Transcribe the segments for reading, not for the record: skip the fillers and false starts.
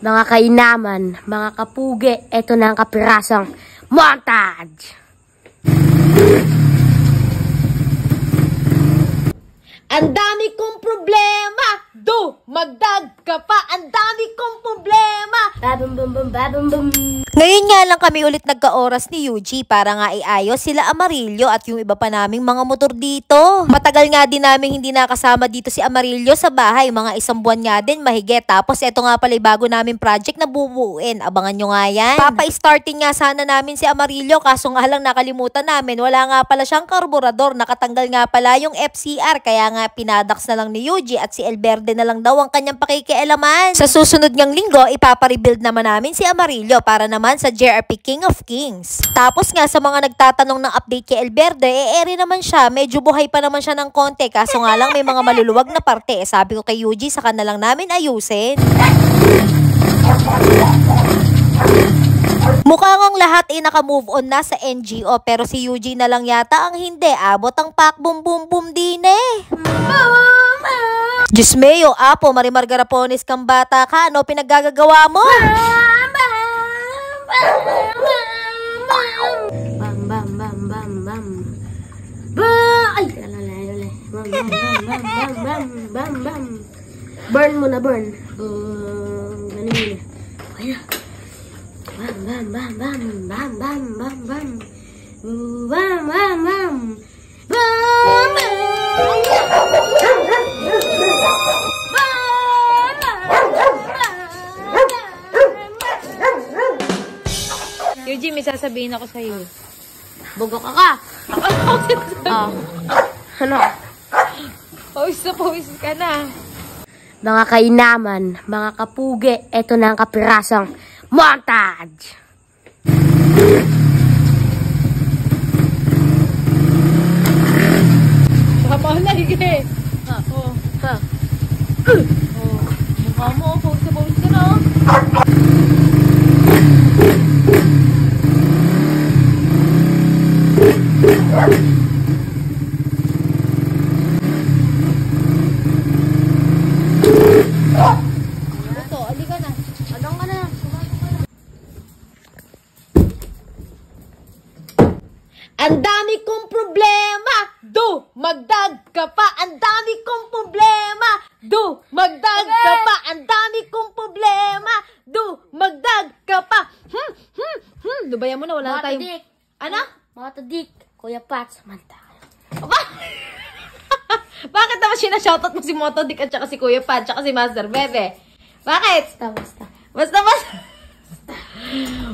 Mga kainaman, mga kapugi, eto na ang kapirasong montage! Ang dami kong problema! Magdag ka pa! Ang dami kong problema! Babum bum bum babum bum. Ngayon nga lang kami ulit nagka-oras ni Yuji para nga iayos sila Amarillo at yung iba pa naming mga motor dito. Matagal nga din namin hindi nakasama dito si Amarillo sa bahay. Mga isang buwan nga din mahigit. Tapos eto nga pala bago namin project na bubuuin. Abangan nyo nga yan. Papa-starting nga sana namin si Amarillo kaso nga lang nakalimutan namin. Wala nga pala siyang karburador. Nakatanggal nga pala yung FCR. Kaya nga pinadax na lang ni Yuji at si Elverde na lang daw ang kanyang pakikialaman. Sa susunod ngang linggo, ipaparebuild naman namin si Amarillo para naman sa JRP King of Kings. Tapos nga sa mga nagtatanong ng update kay Elverde, eri naman siya. Medyo buhay pa naman siya ng konti. Kaso nga lang may mga maluluwag na parte. Sabi ko kay Yuji, saka na lang namin ayusin. Mukha ngang lahat naka-move on na sa NGO pero si Yuji na lang yata ang hindi. Abot ang pak bum bum bum din eh. Diyos meo, Apo, Marimar Garapones kang bata ka. Ano pinaggagawa mo? Bam bam bam bam bam. Ay, alala. Bam bam bam bam bam bam bam. Burn mo na, burn. Ganun. Kaya. Bam bam bam bam bam bam bam bam. Bam bam bam. Bam bam. Yuji, may sasabihin ako sa'yo. Bugok ka. Ano? Pawis ka na. Mga kainaman, mga kapugi, eto na ang kapirasong montage! Papalag eh. Mukha mo, pawis ka na. Ang dami kong problema! Magdag ka pa! Ang dami kong problema! Magdag ka pa! Ang dami kong problema! Magdag ka pa! Dubayan mo na, wala na tayong... Motodik! Ano? Motodik! Kuya Pat, Samantha. Aba! Bakit naman sinashoutout mo si Motodik at saka si Kuya Pat at saka si Master Bebe? Bakit? Basta.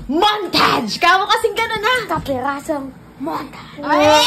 Montage! Kamo kasing gano'n na! Kapirasong montage! Ay!